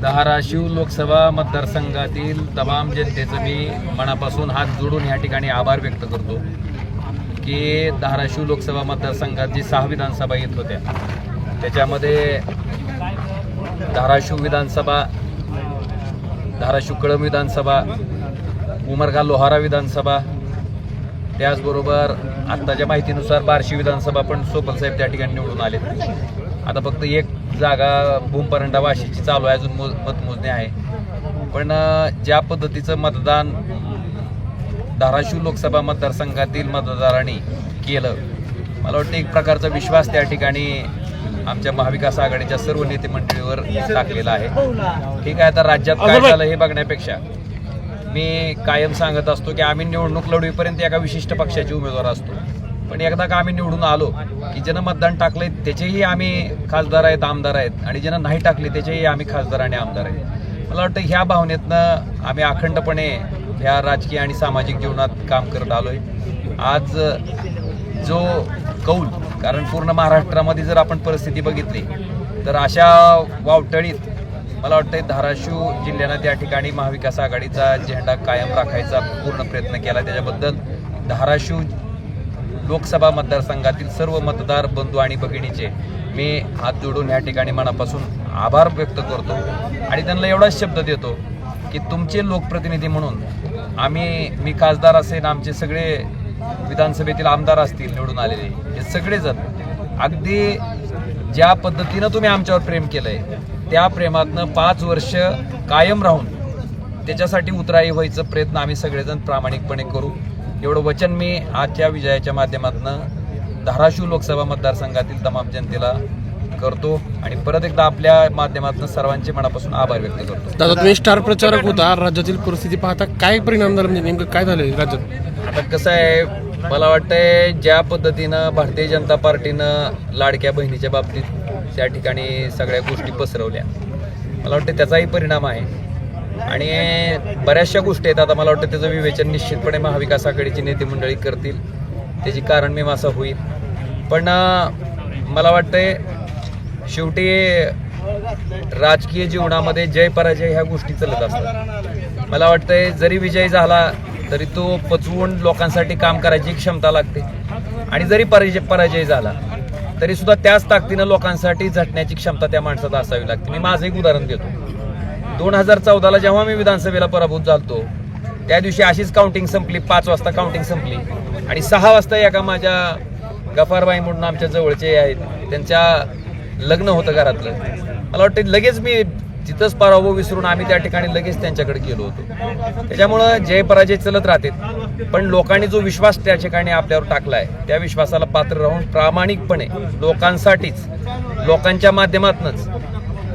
धाराशिव लोकसभा मतदारसंघातील तमाम जनतेचं मी मनापासून हात जोडून या ठिकाणी आभार व्यक्त करतो की धाराशिव लोकसभा मतदारसंघात जी 6 विधानसभा येत होत्या त्याच्यामध्ये धाराशिव विधानसभा, धाराशिव कळंब विधानसभा, उमरगा लोहारा विधानसभा, त्याचबरोबर आत्ताच्या माहितीनुसार बार्शी विधानसभा पण सोपलसाहेब त्या ठिकाणी निवडून आले. आता फक्त एक जागा भूमपरंडा वाशीची चालू आहे, अजून मतमोजणी आहे. पण ज्या पद्धतीचं मतदान धाराशिव लोकसभा मतदारसंघातील मतदारांनी केलं, मला वाटतं एक प्रकारचा विश्वास त्या ठिकाणी आमच्या महाविकास आघाडीच्या सर्व नेते मंडळीवर टाकलेला आहे. ठीक आहे, आता राज्यात काय झालं हे बघण्यापेक्षा मी कायम सांगत असतो की आम्ही निवडणूक लढवीपर्यंत एका विशिष्ट पक्षाचे उमेदवार असतो, पण एकदा का आम्ही निवडून आलो की ज्यानं मतदान टाकलंय त्याचेही आम्ही खासदार आहेत, आमदार आहेत, आणि ज्यानं नाही टाकले त्याचेही आम्ही खासदार आणि आमदार आहेत. मला वाटतं ह्या भावनेतनं आम्ही अखंडपणे ह्या राजकीय आणि सामाजिक जीवनात काम करत आलोय. आज जो कौल, कारण पूर्ण महाराष्ट्रामध्ये जर आपण परिस्थिती बघितली तर अशा वावटळीत मला वाटतं धाराशिव जिल्ह्यानं त्या ठिकाणी महाविकास आघाडीचा झेंडा कायम राखायचा पूर्ण प्रयत्न केला. त्याच्याबद्दल धाराशिव लोकसभा मतदारसंघातील सर्व मतदार बंधू आणि भगिनीचे मी हात जोडून या ठिकाणी मनापासून आभार व्यक्त करतो आणि त्यांना एवढाच शब्द देतो की तुमचे लोकप्रतिनिधी म्हणून मी खासदार असेल, आमचे सगळे विधानसभेतील आमदार असतील निवडून आलेले, हे सगळेजण अगदी ज्या पद्धतीनं तुम्ही आमच्यावर प्रेम केलंय त्या प्रेमातनं 5 वर्ष कायम राहून त्याच्यासाठी उतराई व्हायचा प्रयत्न आम्ही सगळेजण प्रामाणिकपणे करू, एवढं वचन मी आजच्या विजयाच्या माध्यमातून धाराशिव लोकसभा मतदारसंघातील तमाम जनतेला करतो आणि परत एकदा आपल्या माध्यमातून सर्वांचे मनापासून आभार व्यक्त करतो. दादा, तुम्ही स्टार प्रचारक होता, राज्यातील परिस्थिती पाहता काय परिणाम झाला, म्हणजे नेमकं काय झालं राज्यात? आता कसं आहे, मला वाटतंय ज्या पद्धतीनं भारतीय जनता पार्टीनं लाडक्या बहिणीच्या बाबतीत त्या ठिकाणी सगळ्या गोष्टी पसरवल्या, मला वाटतं त्याचाही परिणाम आहे आणि बऱ्याचशा गोष्टी आहेत. आता मला वाटतं त्याचं विवेचन निश्चितपणे महाविकास आघाडीची नेते मंडळी करतील, त्याची कारण मीमांसा होईल. पण मला वाटतंय शेवटी राजकीय जीवनामध्ये जय पराजय ह्या गोष्टी चालत असतात. मला वाटतंय जरी विजय झाला तरी तो पचवून लोकांसाठी काम करायची क्षमता लागते आणि जरी पराजय झाला तरी सुद्धा त्याच ताकदीनं लोकांसाठी झटण्याची क्षमता त्या माणसाला असावी लागते. मी माझं एक उदाहरण देतो. 2014ला जेव्हा मी विधानसभेला पराभूत झालतो त्या दिवशी अशीच काउंटिंग संपली, 5 वाजता काउंटिंग संपली आणि 6 वाजता एका माझ्या गफारबाई म्हणून आमच्या जवळचे आहेत, त्यांच्या लग्न होतं घरातलं. मला वाटतं लगेच मी तिथंच पराभव विसरून आम्ही त्या ठिकाणी लगेच त्यांच्याकडे गेलो होतो. त्याच्यामुळं जय पराजय चलत राहते, पण लोकांनी जो विश्वास त्या ठिकाणी आपल्यावर टाकलाय त्या विश्वासाला पात्र राहून प्रामाणिकपणे लोकांसाठीच, लोकांच्या माध्यमातूनच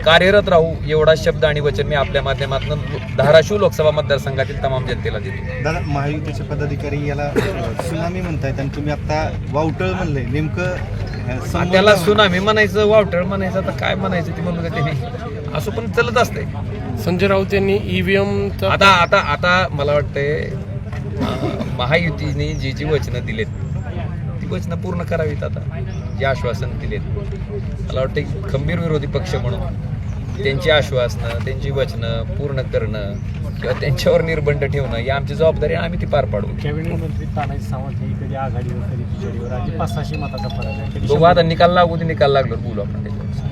कार्यरत राहू, एवढा शब्द आणि वचन मी आपल्या माध्यमातून धाराशिव लोकसभा मतदारसंघातील तमाम जनतेला देतो. दादा, महायुतीचे पदाधिकारी याला सुनामी म्हणतायत आणि तुम्ही आता वावटळ म्हणले, नेमकं त्याला सुनामी म्हणायचं, वावटळ म्हणायचं, आता काय म्हणायचं ते म्हणलं का त्यांनी, असं पण चलत असते. संजय राऊत यांनी ईव्हीएम आता मला वाटतंय महायुतीने जी वचनं दिलेत ती वचनं पूर्ण करावीत. आता जे आश्वासन दिलेत, मला वाटतं खंबीर विरोधी पक्ष म्हणून त्यांची आश्वासनं, त्यांची वचनं पूर्ण करणं किंवा त्यांच्यावर निर्बंध ठेवणं ही आमची जबाबदारी आहे, आम्ही ती पार पाडू. कॅबिनेट मंत्री तानाजी सावंत ही कधी आघाडीवर कधी बिछाडीवर, 500 मताचा फरक आहे. बघू आता निकाल लागू, निकाल लागल्यावर बोलू आपण त्याच्यावर.